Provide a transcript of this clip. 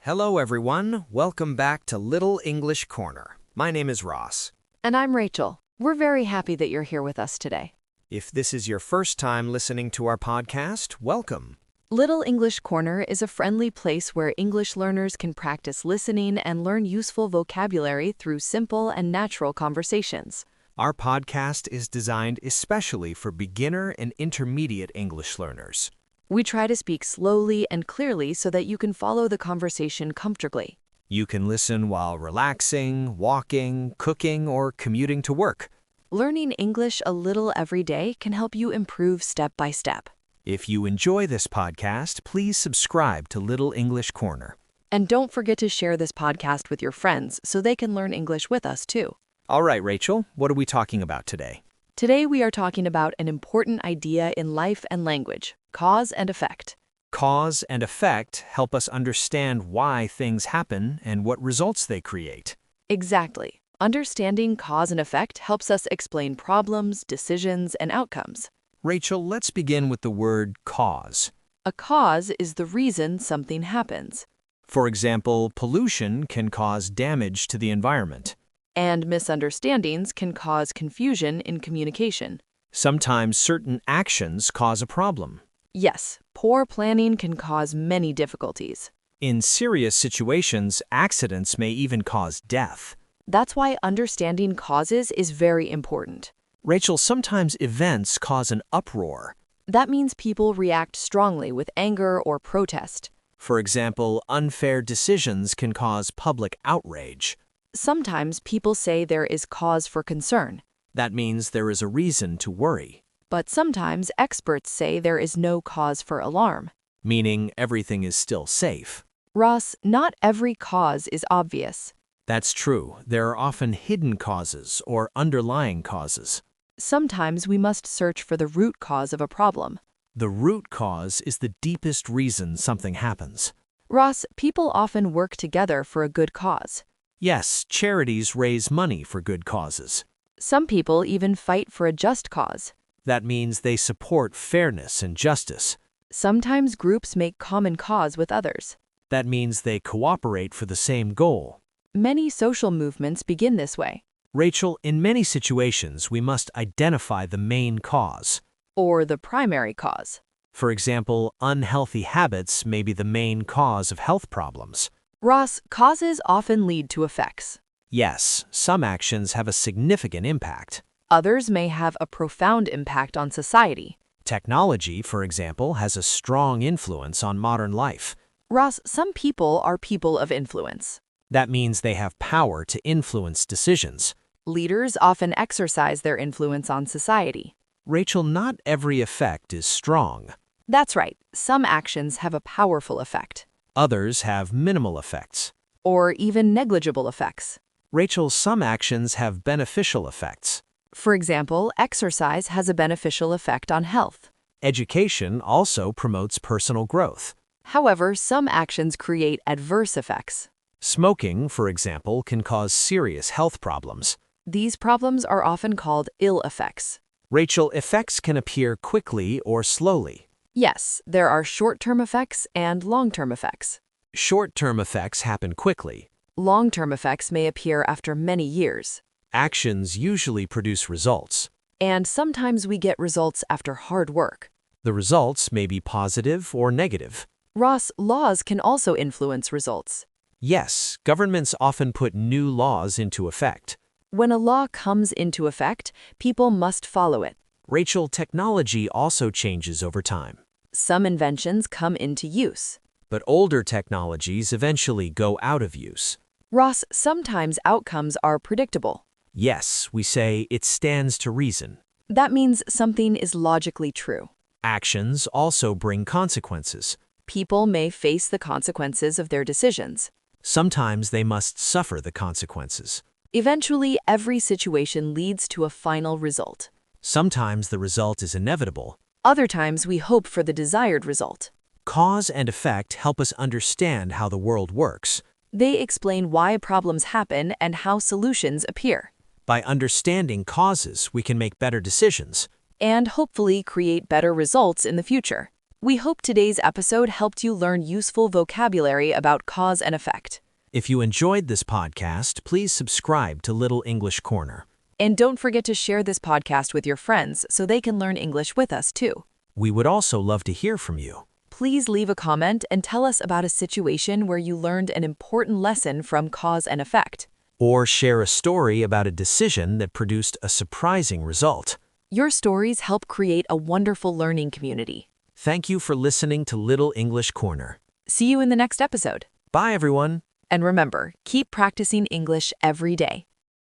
Hello, everyone. Welcome back to Little English Corner. My name is Ross. And I'm Rachel. We're very happy that you're here with us today. If this is your first time listening to our podcast, welcome. Little English Corner is a friendly place where English learners can practice listening and learn useful vocabulary through simple and natural conversations. Our podcast is designed especially for beginner and intermediate English learners. We try to speak slowly and clearly so that you can follow the conversation comfortably. You can listen while relaxing, walking, cooking, or commuting to work. Learning English a little every day can help you improve step by step. If you enjoy this podcast, please subscribe to Little English Corner. And don't forget to share this podcast with your friends so they can learn English with us too. All right, Rachel, what are we talking about today? Today we are talking about an important idea in life and language, cause and effect. Cause and effect help us understand why things happen and what results they create. Exactly. Understanding cause and effect helps us explain problems, decisions, and outcomes. Rachel, let's begin with the word cause. A cause is the reason something happens. For example, pollution can cause damage to the environment. And misunderstandings can cause confusion in communication. Sometimes certain actions cause a problem. Yes, poor planning can cause many difficulties. In serious situations, accidents may even cause death. That's why understanding causes is very important. Rachel, sometimes events cause an uproar. That means people react strongly with anger or protest. For example, unfair decisions can cause public outrage. Sometimes people say there is cause for concern. That means there is a reason to worry. But sometimes experts say there is no cause for alarm. Meaning everything is still safe. Ross, not every cause is obvious. That's true. There are often hidden causes or underlying causes. Sometimes we must search for the root cause of a problem. The root cause is the deepest reason something happens. Ross, people often work together for a good cause. Yes, charities raise money for good causes. Some people even fight for a just cause. That means they support fairness and justice. Sometimes groups make common cause with others. That means they cooperate for the same goal. Many social movements begin this way. Rachel, in many situations, we must identify the main cause. Or the primary cause. For example, unhealthy habits may be the main cause of health problems. Ross, causes often lead to effects. Yes, some actions have a significant impact. Others may have a profound impact on society. Technology, for example, has a strong influence on modern life. Ross, some people are people of influence. That means they have power to influence decisions. Leaders often exercise their influence on society. Rachel, not every effect is strong. That's right. Some actions have a powerful effect. Others have minimal effects. Or even negligible effects. Rachel, some actions have beneficial effects. For example, exercise has a beneficial effect on health. Education also promotes personal growth. However, some actions create adverse effects. Smoking, for example, can cause serious health problems. These problems are often called ill effects. Rachel, effects can appear quickly or slowly. Yes, there are short-term effects and long-term effects. Short-term effects happen quickly. Long-term effects may appear after many years. Actions usually produce results. And sometimes we get results after hard work. The results may be positive or negative. Ross, laws can also influence results. Yes, governments often put new laws into effect. When a law comes into effect, people must follow it. Rachel, technology also changes over time. Some inventions come into use. But older technologies eventually go out of use. Ross, sometimes outcomes are predictable. Yes, we say it stands to reason. That means something is logically true. Actions also bring consequences. People may face the consequences of their decisions. Sometimes they must suffer the consequences. Eventually, every situation leads to a final result. Sometimes the result is inevitable. Other times, we hope for the desired result. Cause and effect help us understand how the world works. They explain why problems happen and how solutions appear. By understanding causes, we can make better decisions. And hopefully create better results in the future. We hope today's episode helped you learn useful vocabulary about cause and effect. If you enjoyed this podcast, please subscribe to Little English Corner. And don't forget to share this podcast with your friends so they can learn English with us too. We would also love to hear from you. Please leave a comment and tell us about a situation where you learned an important lesson from cause and effect. Or share a story about a decision that produced a surprising result. Your stories help create a wonderful learning community. Thank you for listening to Little English Corner. See you in the next episode. Bye, everyone. And remember, keep practicing English every day.